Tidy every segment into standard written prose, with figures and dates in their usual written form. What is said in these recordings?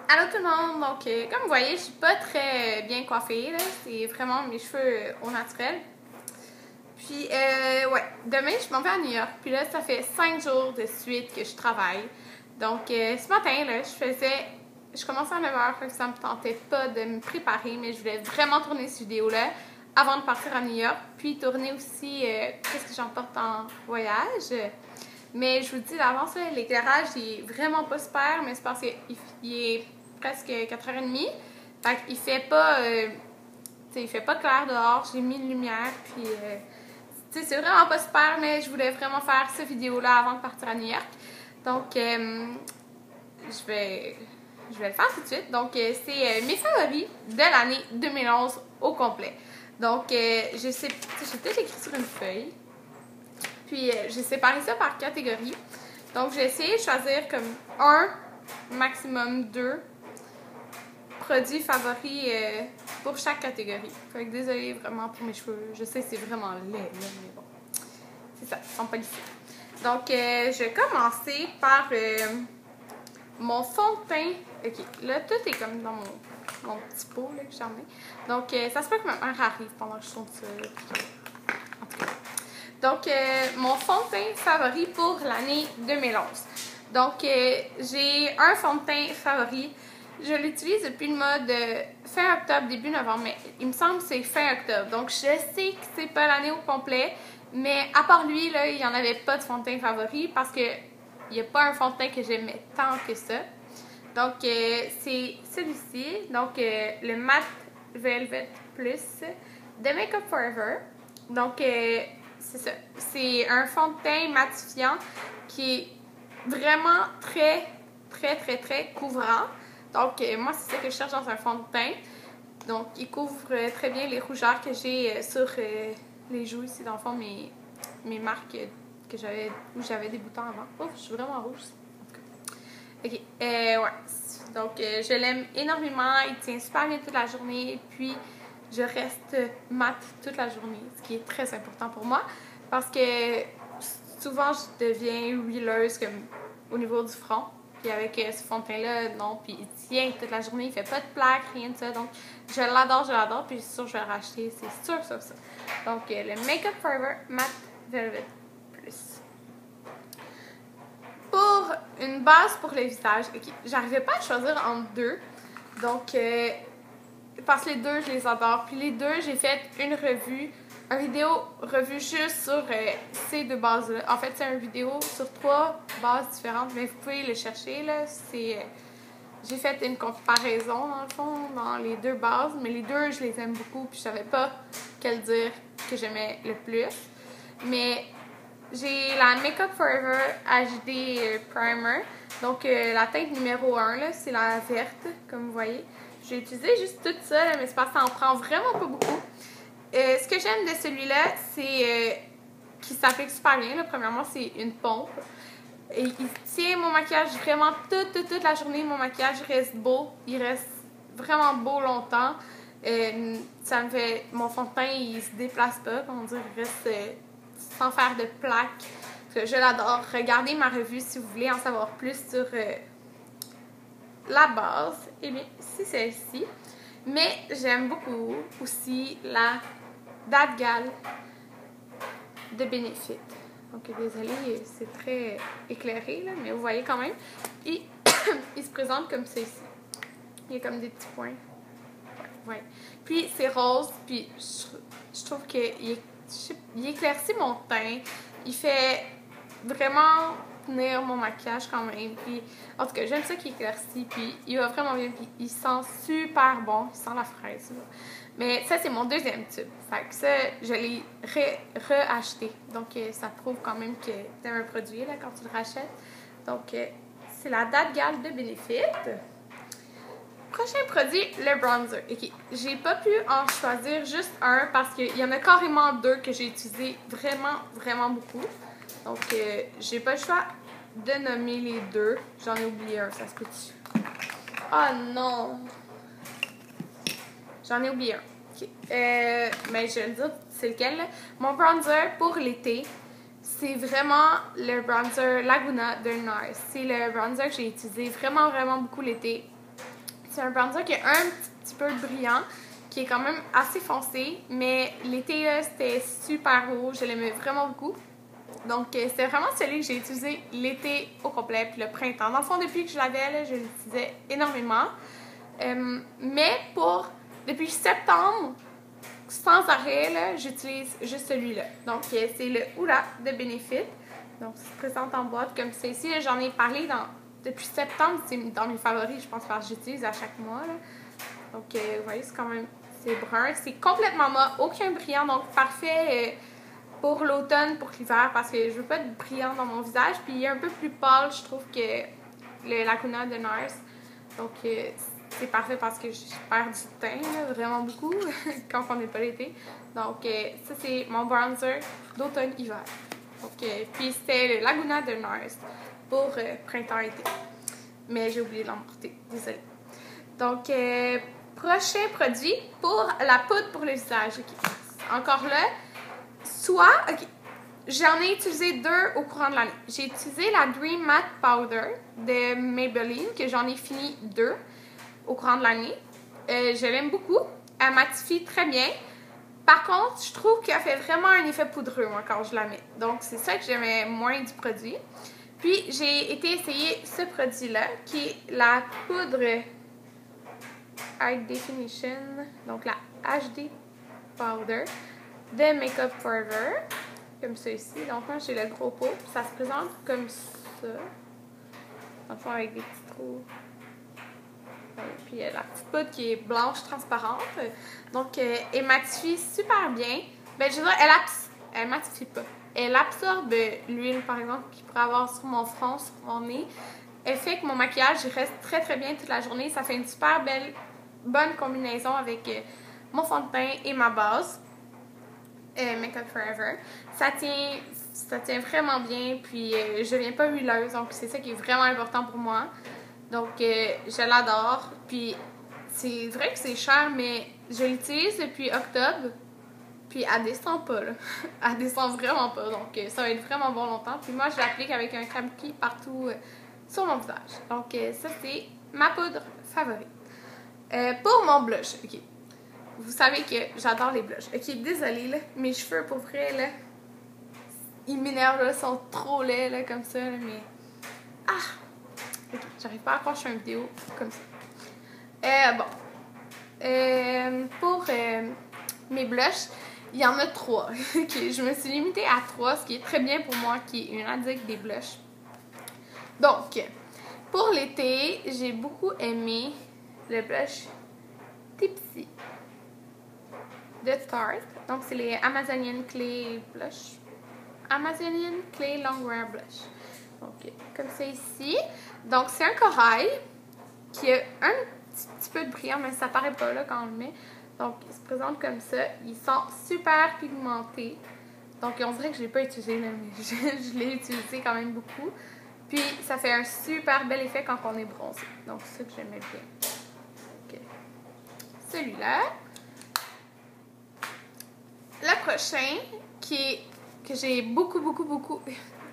Allô tout le monde, donc comme vous voyez, je suis pas très bien coiffée, là. C'est vraiment mes cheveux au naturel. Puis ouais, demain je m'en vais à New York, puis là ça fait 5 jours de suite que je travaille. Donc ce matin, là, je commençais à 9h, fait que ça me tentait pas de me préparer, mais je voulais vraiment tourner cette vidéo-là avant de partir à New York, puis tourner aussi qu'est-ce que j'emporte en voyage. Mais je vous dis d'avance, l'éclairage il est vraiment pas super, mais c'est parce qu'il est presque 4h30. Fait qu'il fait pas, il fait pas clair dehors. J'ai mis une lumière, puis c'est vraiment pas super, mais je voulais vraiment faire cette vidéo-là avant de partir à New York. Donc, je vais le faire tout de suite. Donc, c'est mes favoris de l'année 2011 au complet. Donc, j'ai peut-être écrit sur une feuille. Puis, j'ai séparé ça par catégorie. Donc, j'ai essayé de choisir comme un, maximum 2 produits favoris pour chaque catégorie. Fait que désolée vraiment pour mes cheveux. Je sais que c'est vraiment laid, là, mais bon. C'est ça, ils sont pas lisses. Donc, je vais commencer par mon fond de teint. Ok, là, tout est comme dans mon petit pot là, que j'en ai. Donc, ça se peut que ma mère arrive pendant que je tourne ça. En tout cas. Donc, mon fond de teint favori pour l'année 2011. Donc, j'ai un fond de teint favori. Je l'utilise depuis le mois de fin octobre, début novembre, mais il me semble que c'est fin octobre. Donc, je sais que c'est pas l'année au complet, mais à part lui, là, il n'y en avait pas de fond de teint favori parce que il n'y a pas un fond de teint que j'aimais tant que ça. Donc, c'est celui-ci. Donc, le Matte Velvet Plus de Make Up Forever. Donc, c'est ça. C'est un fond de teint matifiant qui est vraiment très couvrant. Donc, moi, c'est ça que je cherche dans un fond de teint. Donc, il couvre très bien les rougeurs que j'ai sur les joues ici, dans le fond, mes marques où j'avais des boutons avant. Ouf, je suis vraiment rouge. En tout cas. Ok, ouais. Donc, je l'aime énormément. Il tient super bien toute la journée. Puis, je reste mat toute la journée, ce qui est très important pour moi. Parce que souvent, je deviens huileuse comme au niveau du front. Puis avec ce fond de teint-là, non. Puis il tient toute la journée, il fait pas de plaques, rien de ça. Donc, je l'adore. Puis je suis sûre que je vais le racheter. C'est sûr. Donc, le Make Up Forever Matte Velvet Plus. Pour une base pour le visage, ok, j'arrivais pas à choisir entre deux. Donc, parce que les deux, je les adore. Puis les deux, j'ai fait une vidéo revue juste sur ces deux bases-là. En fait, c'est une vidéo sur 3 bases différentes, mais vous pouvez les chercher, là. J'ai fait une comparaison, dans le fond, dans les 2 bases, mais les deux, je les aime beaucoup, puis je savais pas quelle dire que j'aimais le plus. Mais j'ai la Make Up Forever HD Primer. Donc, la teinte numéro 1, là, c'est la verte, comme vous voyez. J'ai utilisé juste tout ça, là, mais c'est parce que ça en prend vraiment pas beaucoup. Ce que j'aime de celui-là, c'est qu'il s'applique super bien. Là. Premièrement, c'est une pompe. Et il tient mon maquillage vraiment toute la journée. Mon maquillage reste beau. Il reste vraiment beau longtemps. Ça me fait... Mon fond de teint, il se déplace pas. Comment dire, il reste sans faire de plaques. Je l'adore. Regardez ma revue si vous voulez en savoir plus sur la base. Et bien, c'est celle-ci. Mais j'aime beaucoup aussi la Dadgal de Benefit. Donc, désolée, c'est très éclairé, là, mais vous voyez quand même. Et il se présente comme ceci. Il y a comme des petits points. Ouais. Puis, c'est rose. Puis, je trouve qu'il éclaircit mon teint. Il fait vraiment tenir mon maquillage quand même. Puis, en tout cas, j'aime ça qu'il éclaircit. Puis, il va vraiment bien. Puis, il sent super bon. Il sent la fraise, là. Mais ça, c'est mon deuxième tube. Fait que ça, je l'ai re-acheté. Donc, ça prouve quand même que tu aimes un produit là, quand tu le rachètes. Donc, c'est la Dadgal de Benefit. Prochain produit, le bronzer. Ok, j'ai pas pu en choisir juste un parce qu'il y en a carrément 2 que j'ai utilisé vraiment beaucoup. Donc, j'ai pas le choix de nommer les 2. J'en ai oublié un, ça se peut-tu? Oh non! J'en ai oublié un. Okay. Mais je vais le dire, c'est lequel, là. Mon bronzer pour l'été, c'est vraiment le bronzer Laguna de NARS. C'est le bronzer que j'ai utilisé vraiment beaucoup l'été. C'est un bronzer qui a un petit peu de brillant, qui est quand même assez foncé, mais l'été, c'était super beau, je l'aimais vraiment beaucoup. Donc, c'était vraiment celui que j'ai utilisé l'été au complet, puis le printemps. Dans le fond, depuis que je l'avais, là, je l'utilisais énormément. Mais depuis septembre, sans arrêt, là, j'utilise juste celui-là. Donc, c'est le Hoola de Benefit. Donc, ça se présente en boîte comme ça ici. J'en ai parlé depuis septembre, c'est dans mes favoris, je pense, parce que j'utilise à chaque mois. Là. Donc, vous voyez, c'est quand même, c'est brun. C'est complètement mat, aucun brillant, donc parfait pour l'automne, pour l'hiver, parce que je veux pas de brillant dans mon visage. Puis, il est un peu plus pâle, je trouve, que le Laguna de NARS. Donc, c'est parfait parce que je perds du teint, là, vraiment beaucoup, quand on n'est pas l'été. Donc, ça, c'est mon bronzer d'automne-hiver. Donc, puis, c'était le Laguna de NARS pour printemps-été. Mais j'ai oublié de l'emporter, désolée. Donc, prochain produit pour la poudre pour le visage. Okay. Encore là, j'en ai utilisé 2 au courant de l'année. J'ai utilisé la Dream Matte Powder de Maybelline, que j'en ai fini 2 au courant de l'année. Je l'aime beaucoup. Elle matifie très bien. Par contre, je trouve qu'elle fait vraiment un effet poudreux, moi, quand je la mets. Donc, c'est ça que j'aimais moins du produit. Puis, j'ai été essayer ce produit-là, qui est la poudre High Definition, donc la HD Powder de Makeup Forever, comme ça ici. Donc, moi, j'ai le gros pot. Ça se présente comme ça. Dans le fond, avec des petits trous. Puis, la petite poudre qui est blanche, transparente. Donc, elle matifie super bien. Ben, je veux dire, elle matifie pas. Elle absorbe l'huile, par exemple, qu'il pourrait avoir sur mon front, sur mon nez. Elle fait que mon maquillage il reste très très bien toute la journée. Ça fait une super bonne combinaison avec mon fond de teint et ma base. Makeup Forever. Ça tient vraiment bien. Puis je viens pas huileuse. Donc c'est ça qui est vraiment important pour moi. Donc je l'adore. Puis c'est vrai que c'est cher, mais je l'utilise depuis octobre. Puis elle descend pas, là. Elle descend vraiment pas. Donc ça va être vraiment bon longtemps. Puis moi, je l'applique avec un kabuki partout sur mon visage. Donc ça, c'est ma poudre favorite. Pour mon blush, ok. Vous savez que j'adore les blushs. Ok, désolée, là. Mes cheveux, pour vrai, là, ils m'énervent, là. Ils sont trop laids, là, comme ça, là, mais... Ah! Ok, j'arrive pas à croire que je fais une vidéo comme ça. Bon. Pour mes blushs, il y en a 3. Okay, je me suis limitée à 3, ce qui est très bien pour moi, qui est une addict des blushs. Donc, pour l'été, j'ai beaucoup aimé le blush Tipsy de Tarte. Donc, c'est les Amazonian Clay Blush. Amazonian Clay Longwear Blush. Donc, comme ça ici. Donc, c'est un corail qui a un petit peu de brillant, mais ça paraît pas là quand on le met. Donc, il se présente comme ça. Ils sont super pigmentés. Donc, on dirait que je ne l'ai pas utilisé, mais je l'ai utilisé quand même beaucoup. Puis, ça fait un super bel effet quand on est bronzé. Donc, c'est ça que j'aimais bien. Okay. Celui-là. Le prochain, que j'ai beaucoup,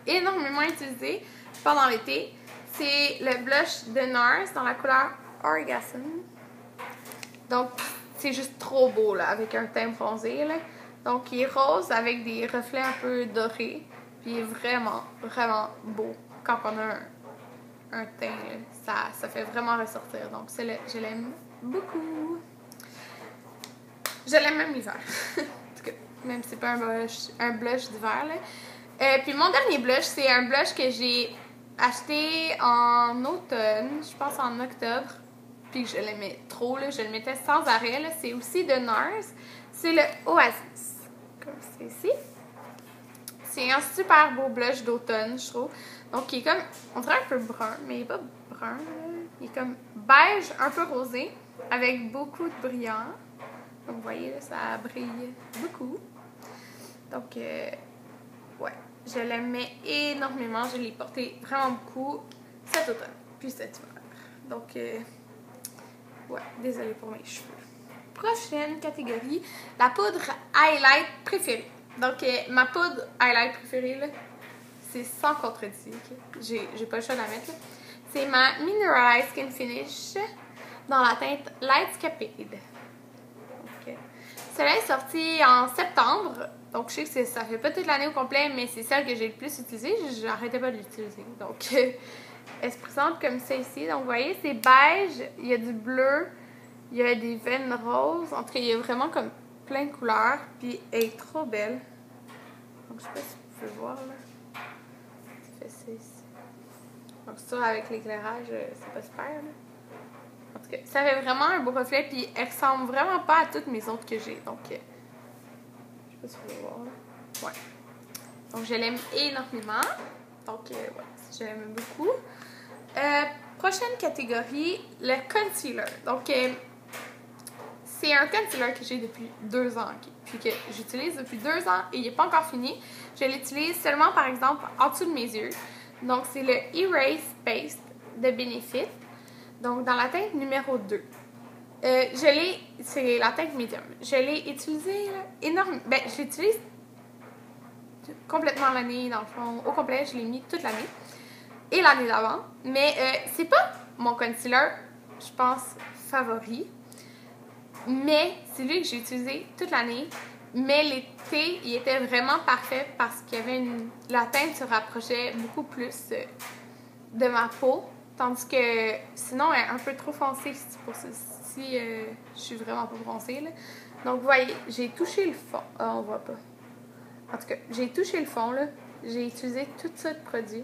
énormément utilisé pendant l'été, c'est le blush de NARS dans la couleur Orgasm. Donc, c'est juste trop beau, là, avec un teint bronzé, là. Donc, il est rose avec des reflets un peu dorés. Puis, il est vraiment, vraiment beau. Quand on a un teint, ça fait vraiment ressortir. Donc, je l'aime beaucoup. Je l'aime même l'hiver. En tout cas, même si c'est pas un blush d'hiver, là. Puis, mon dernier blush, c'est un blush que j'ai acheté en automne, je pense en octobre. Puis je l'aimais trop, là, je le mettais sans arrêt. Là. C'est aussi de NARS. C'est le Oasis. Comme c'est ici. C'est un super beau blush d'automne, je trouve. Donc, il est comme, on dirait un peu brun, mais il n'est pas brun. Là. Il est comme beige, un peu rosé, avec beaucoup de brillant. Donc, vous voyez, là, ça brille beaucoup. Donc, ouais, je l'aimais énormément. Je l'ai porté vraiment beaucoup cet automne, puis cet hiver. Donc, ouais, désolée pour mes cheveux. Prochaine catégorie, la poudre highlight préférée. Donc, ma poudre highlight préférée, là, c'est sans contredit. Okay? J'ai pas le choix de la mettre. C'est ma Mineralized Skin Finish dans la teinte Lightscapade. Donc, celle-là est sortie en septembre. Donc, je sais que ça fait pas toute l'année au complet, mais c'est celle que j'ai le plus utilisée. J'arrêtais pas de l'utiliser. Donc, elle se présente comme ça ici. Donc, vous voyez, c'est beige, il y a du bleu, il y a des veines roses. En tout cas, il y a vraiment comme plein de couleurs. Puis, elle est trop belle. Donc, je sais pas si vous pouvez voir, là. Ça fait ça ici. Donc, ça, avec l'éclairage, c'est pas super, là. En tout cas, ça fait vraiment un beau reflet. Puis, elle ressemble vraiment pas à toutes mes autres que j'ai. Donc, je sais pas si vous pouvez voir, là. Ouais. Donc, je l'aime énormément. Donc, ouais, je l'aime beaucoup. Prochaine catégorie, le concealer. Donc, c'est un concealer que j'ai depuis 2 ans, puis que j'utilise depuis 2 ans et il n'est pas encore fini. Je l'utilise seulement, par exemple, en dessous de mes yeux. Donc, c'est le Erase Paste de Benefit. Donc, dans la teinte numéro 2. C'est la teinte médium. Je l'ai utilisé énormément. Ben, je l'utilise complètement l'année, dans le fond. Au complet, je l'ai mis toute l'année. Et l'année d'avant. Mais c'est pas mon concealer, je pense, favori. Mais c'est lui que j'ai utilisé toute l'année. Mais l'été, il était vraiment parfait parce qu'il y avait la teinte se rapprochait beaucoup plus de ma peau. Tandis que sinon, elle est un peu trop foncée pour si je suis vraiment pas bronzée. Là. Donc, vous voyez, j'ai touché le fond. Ah, on voit pas. En tout cas, j'ai touché le fond. Là. J'ai utilisé tout ça de produit.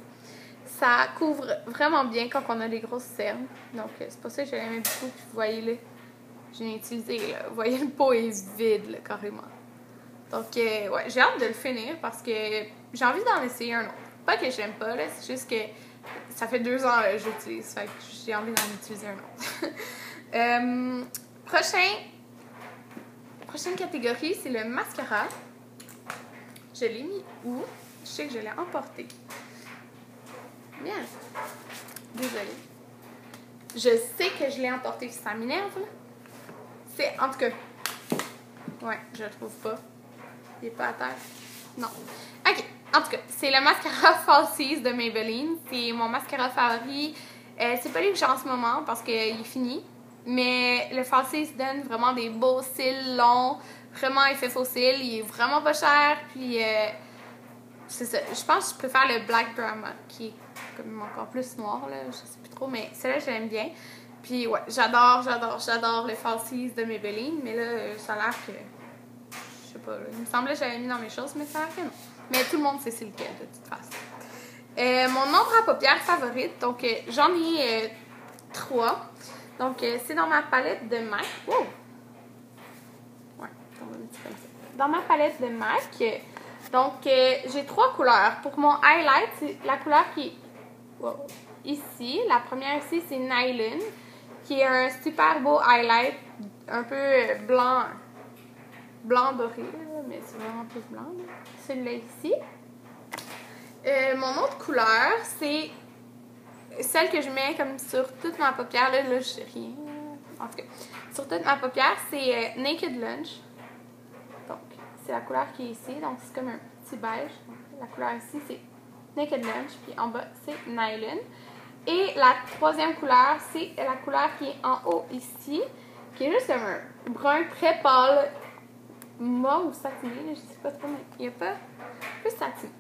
Ça couvre vraiment bien quand on a des grosses cernes. Donc, c'est pour ça que je l'aimais beaucoup. Puis, vous voyez, là, je l'ai utilisé. Là. Vous voyez, le pot est vide, là, carrément. Donc, ouais, j'ai hâte de le finir parce que j'ai envie d'en essayer un autre. Pas que j'aime pas, là, c'est juste que ça fait 2 ans que j'utilise. Fait que j'ai envie d'en utiliser un autre. Prochaine catégorie, c'est le mascara. Je l'ai mis où? Je sais que je l'ai emporté. Bien. Désolée. Je sais que je l'ai emporté. Ça m'énerve, là. C'est, en tout cas... Ouais, je le trouve pas. Il est pas à terre. Non. OK. En tout cas, c'est le mascara Falsies de Maybelline. C'est mon mascara favori. C'est pas lui que j'ai en ce moment parce qu'il est fini. Mais le Falsies donne vraiment des beaux cils longs. Vraiment effet faux cils. Il est vraiment pas cher. Puis, c'est ça. Je pense que je préfère le Black Drama qui est comme encore plus noir, là. Je sais plus trop. Mais celui-là, je l'aime bien. Puis, ouais, j'adore le Falsies de Maybelline. Mais là, ça a l'air que... Je sais pas, là. Il me semblait que j'avais mis dans mes choses, mais ça a l'air que non. Mais tout le monde sait c'est lequel, de toute façon. Mon ombre à paupières favorite, donc j'en ai 3. Donc, c'est dans ma palette de MAC. Wow! Ouais, dans ma palette de MAC. Donc, j'ai 3 couleurs. Pour mon highlight, c'est la couleur qui est ici. La première ici, c'est Nylon, qui est un super beau highlight, un peu blanc doré, mais c'est vraiment plus blanc. Celui-là ici. Mon autre couleur, c'est celle que je mets comme sur toute ma paupière. Là je sais rien. En tout cas, sur toute ma paupière, c'est Naked Lunch. Donc, c'est la couleur qui est ici. Donc, c'est comme un petit beige. Donc, la couleur ici, c'est Naked Lunch. Puis en bas, c'est Nylon. Et la troisième couleur, c'est la couleur qui est en haut ici. Qui est juste comme un brun très pâle. Mauve ou satiné, je sais pas trop, mais il n'y a pas plus satiné.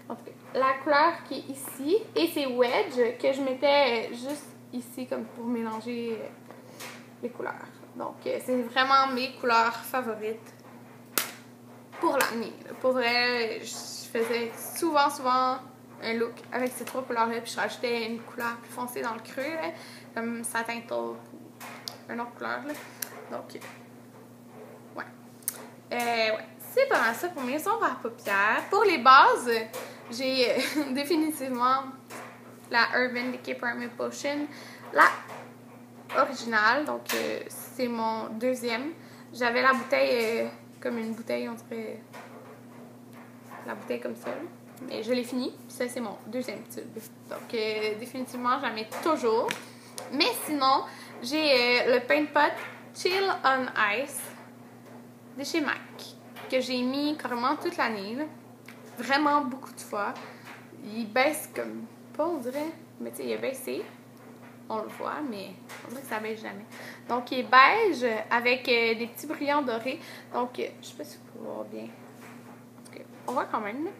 En tout cas, la couleur qui est ici, et c'est Wedge, que je mettais juste ici comme pour mélanger les couleurs. Donc, c'est vraiment mes couleurs favorites pour l'année. Pour vrai, je faisais souvent un look avec ces 3 couleurs-là, puis je rajoutais une couleur plus foncée dans le creux, là, comme satin taupe ou une autre couleur. Là. Donc, ouais, c'est pas mal ça pour mes ombres à paupières. Pour les bases, j'ai définitivement la Urban Decay Primer Potion, la originale, donc c'est mon deuxième. J'avais la bouteille comme une bouteille, on dirait la bouteille comme ça, mais je l'ai fini, ça c'est mon deuxième tube. Donc définitivement, j'en mets toujours. Mais sinon, j'ai le Paint Pot Chill on Ice de chez MAC, que j'ai mis carrément toute l'année, vraiment beaucoup de fois. Il baisse comme pas, on dirait, mais tu sais, il a baissé. on le voit, mais on dirait que ça baisse jamais. Donc, il est beige avec des petits brillants dorés. Donc, je sais pas si vous pouvez voir bien. Okay. On voit quand même, là.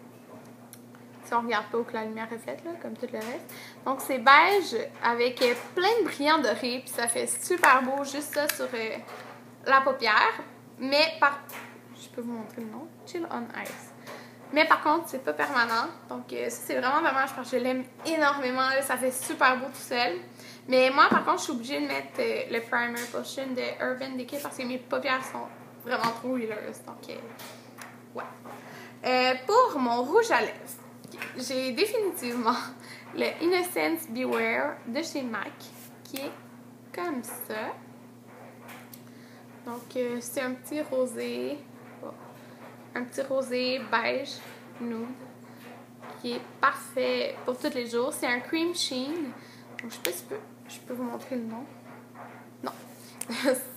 Si on regarde pas où que la lumière reflète, là, comme tout le reste. Donc, c'est beige avec plein de brillants dorés. Puis, ça fait super beau, juste ça, sur la paupière. Mais, je peux vous montrer le nom. Chill on Ice. Mais par contre, c'est pas permanent. Donc, ça, c'est vraiment dommage parce que je l'aime énormément. Là, ça fait super beau tout seul. Mais moi, par contre, je suis obligée de mettre le Primer Potion de Urban Decay parce que mes paupières sont vraiment trop huileuses. Donc, ouais. Pour mon rouge à lèvres, j'ai définitivement le Innocence Beware de chez MAC qui est comme ça. Donc, c'est un petit rosé. Un petit rosé beige nude qui est parfait pour tous les jours. C'est un cream sheen. Donc, je sais pas si je peux vous montrer le nom. Non,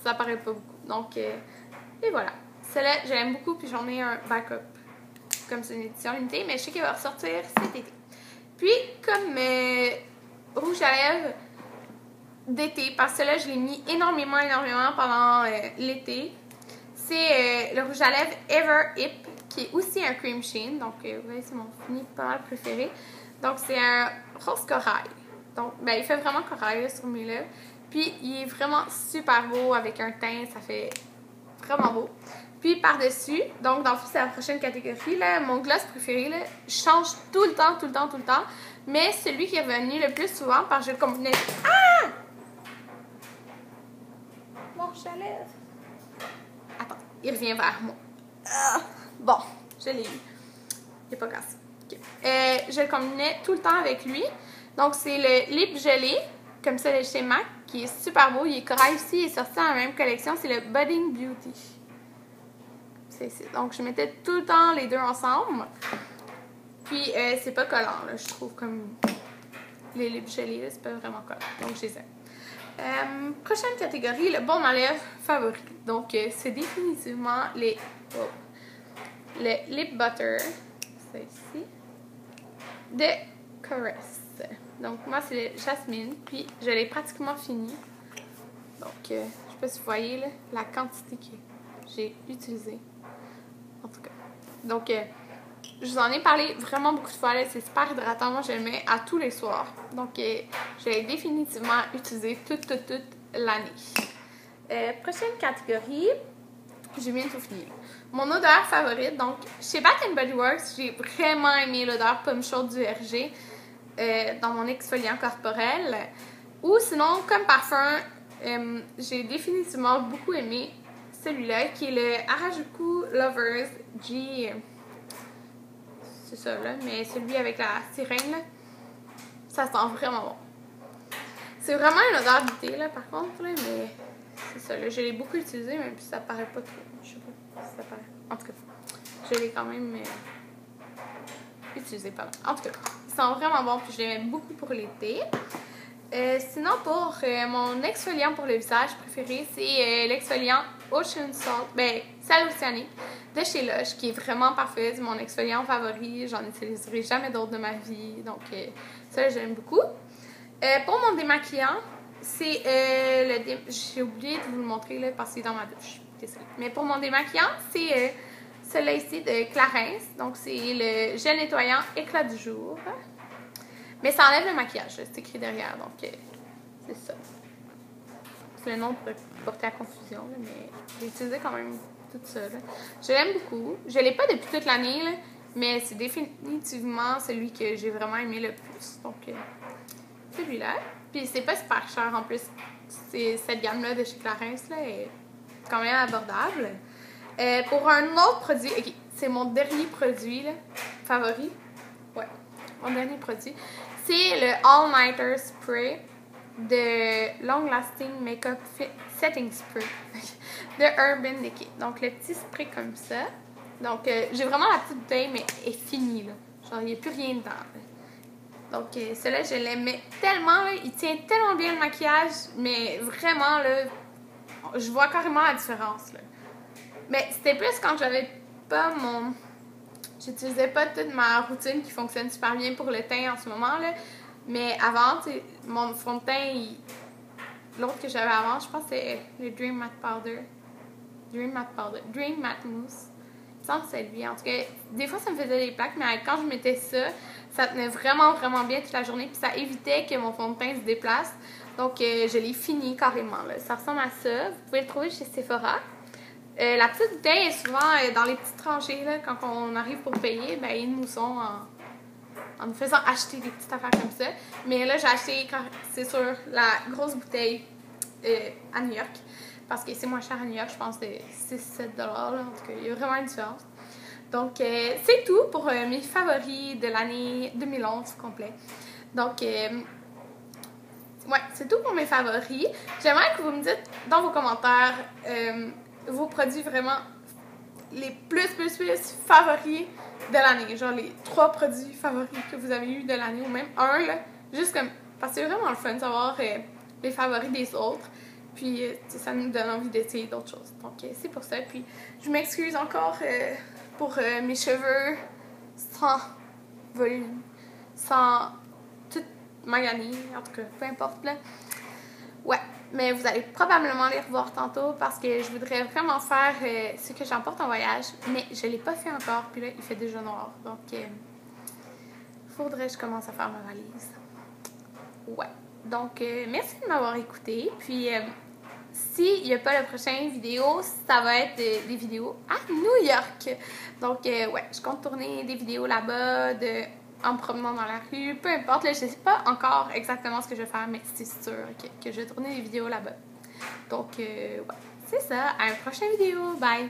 ça paraît pas beaucoup. Donc, et voilà. Celle-là, je l'aime beaucoup, puis j'en ai un backup. Comme c'est une édition limitée, mais je sais qu'il va ressortir cet été. Puis, comme rouge à lèvres d'été, parce que là, je l'ai mis énormément pendant l'été. C'est le rouge à lèvres Ever Hip, qui est aussi un cream sheen. Donc, vous voyez, c'est mon fini pas mal préféré. Donc, c'est un rose corail. Donc, ben, il fait vraiment corail là, sur mes lèvres. Puis, il est vraiment super beau avec un teint. Ça fait vraiment beau. Puis, par-dessus, donc, dans le fond, c'est la prochaine catégorie. Là, mon gloss préféré, là, je change tout le temps. Mais celui qui est venu le plus souvent, parce que je le combinais... Ah! Mon rouge à lèvres. Attends, il revient vers moi. Bon, je l'ai eu. Il n'est pas cassé. Okay. Je le combinais tout le temps avec lui. Donc, c'est le Lip Gelé, comme ça, de chez MAC, qui est super beau. Il est corail aussi. Il est sorti dans la même collection. C'est le Budding Beauty. C'est ici. Donc, je mettais tout le temps les deux ensemble. Puis, c'est pas collant, là. Je trouve comme les Lip Gelé, c'est pas vraiment collant. Donc, je les aime. Prochaine catégorie, le baume à lèvres favori. Donc, c'est définitivement le Lip Butter, c'est ici, de Caress. Donc, moi, c'est le Jasmine, puis je l'ai pratiquement fini. Donc, je sais pas si vous voyez là, la quantité que j'ai utilisée. En tout cas. Donc, je vous en ai parlé vraiment beaucoup de fois. C'est super hydratant. Moi, je le mets à tous les soirs. Donc, je l'ai définitivement utilisé toute l'année. Prochaine catégorie, j'ai bientôt fini. Mon odeur favorite, donc, chez Bath & Body Works, j'ai vraiment aimé l'odeur pomme chaude du RG dans mon exfoliant corporel. Ou sinon, comme parfum, j'ai définitivement beaucoup aimé celui-là, qui est le Harajuku Lovers G... C'est ça, là, mais celui avec la sirène, là, ça sent vraiment bon. C'est vraiment une odeur d'été, là, par contre, là, mais c'est ça, là, je l'ai beaucoup utilisé, même si ça paraît pas trop. Je sais pas si ça paraît. En tout cas, je l'ai quand même utilisé pas mal. En tout cas, il sent vraiment bon, puis je l'aime beaucoup pour l'été. Sinon, pour mon exfoliant pour le visage préféré, c'est l'exfoliant Ocean Salt, sel océanique de chez Lush, qui est vraiment parfait. C'est mon exfoliant favori. J'en utiliserai jamais d'autre de ma vie. Donc, ça, j'aime beaucoup. Pour mon démaquillant, c'est j'ai oublié de vous le montrer là, parce que c'est dans ma douche. Désolée. Mais pour mon démaquillant, c'est celui-là ici de Clarins. Donc, c'est le gel nettoyant éclat du jour. Mais ça enlève le maquillage, c'est écrit derrière, donc c'est ça. C'est le nom pour porter à confusion, là, mais j'ai utilisé quand même tout ça. Là. Je l'aime beaucoup. Je ne l'ai pas depuis toute l'année, mais c'est définitivement celui que j'ai vraiment aimé le plus. Donc, celui-là. Puis c'est pas super cher en plus. Cette gamme-là de chez Clarins là, est quand même abordable. Pour un autre produit, okay, c'est mon dernier produit là, favori. Ouais, mon dernier produit. C'est le All Nighter Spray de Long Lasting Makeup Setting Spray de Urban Decay. Donc, le petit spray comme ça. Donc, j'ai vraiment la petite bouteille, mais elle est finie, là. Genre, il n'y a plus rien dedans. Là. Donc, celui-là, je l'aimais tellement, là. Il tient tellement bien le maquillage, mais vraiment, là, je vois carrément la différence, là. Mais c'était plus quand j'avais pas j'utilisais pas toute ma routine qui fonctionne super bien pour le teint en ce moment, là. Mais avant, tu sais, mon fond de teint, l'autre que j'avais avant, je pense que c'est le Dream Matte Powder. Dream Matte Mousse. Il me semble que c'est lui. En tout cas, des fois, ça me faisait des plaques, mais quand je mettais ça, ça tenait vraiment, vraiment bien toute la journée. Puis ça évitait que mon fond de teint se déplace. Donc, je l'ai fini carrément. Là. Ça ressemble à ça. Vous pouvez le trouver chez Sephora. La petite bouteille est souvent dans les petites rangées. Là, quand on arrive pour payer, ben, ils nous sont en nous faisant acheter des petites affaires comme ça. Mais là, j'ai acheté, c'est sûr, la grosse bouteille à New York. Parce que c'est moins cher à New York, je pense, de 6-7 $. En tout cas, il y a vraiment une différence. Donc, c'est tout pour mes favoris de l'année 2011 complet. Donc, ouais, c'est tout pour mes favoris. J'aimerais que vous me dites dans vos commentaires vos produits vraiment les plus favoris de l'année. Genre les 3 produits favoris que vous avez eu de l'année, ou même un, là. Juste comme, parce que c'est vraiment le fun de savoir les favoris des autres. Puis, ça nous donne envie d'essayer d'autres choses. Donc, c'est pour ça. Puis, je m'excuse encore pour mes cheveux sans volume, sans tout magané, en tout cas, peu importe, là. Ouais, mais vous allez probablement les revoir tantôt parce que je voudrais vraiment faire ce que j'emporte en voyage, mais je ne l'ai pas fait encore. Puis là, il fait déjà noir. Donc, faudrait que je commence à faire ma valise. Ouais. Donc, merci de m'avoir écouté. Puis, s'il n'y a pas la prochaine vidéo, ça va être des vidéos à New York. Donc, ouais, je compte tourner des vidéos là-bas en me promenant dans la rue. Peu importe, là, je ne sais pas encore exactement ce que je vais faire, mais c'est sûr que je vais tourner des vidéos là-bas. Donc, ouais, c'est ça. À une prochaine vidéo. Bye!